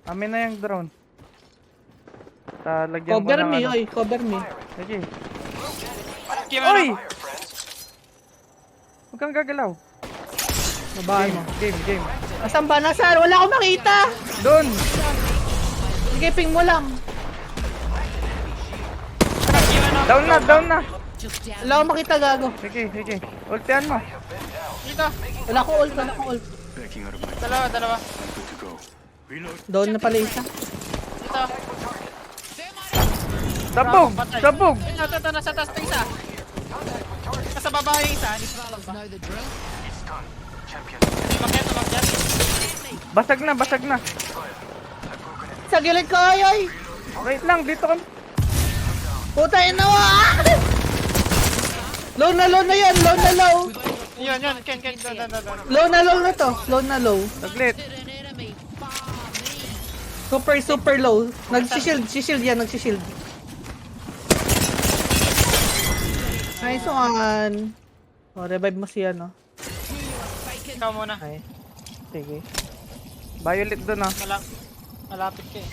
Amin na yung drone. Lagyan ko Cover ng me, ano. oy. Cover me. Sige. Kim, Oy! ano? Huwag kang gagalaw. Babaan mo. Game. Asan ba? Nasaan? Wala akong makita. Doon! Sige, ping mo lang. Kim, ano? Down na! Wala akong makita, gago. Sige. Ultihan mo. Dito. Wala akong ult, wala akong ult. Dalawa. Down na pala isa. Dito. Sabog! Patay. Sabog! Ito, nasa taas pa isa. Nasa baba yung isa. Umakyat. Basag na. Sa gilid ko, ay. Wait lang, dito ka. Puta, inawa. Low na yan. Low na low. Yun. Ken. Low na to. Low na low. Saglit. Super low. Nagsishield yan, nagsishield. Nice one. Oh, revive mo siya, no? Ikaw muna. Ay. Sige. Violet doon ah. Malapit ka eh.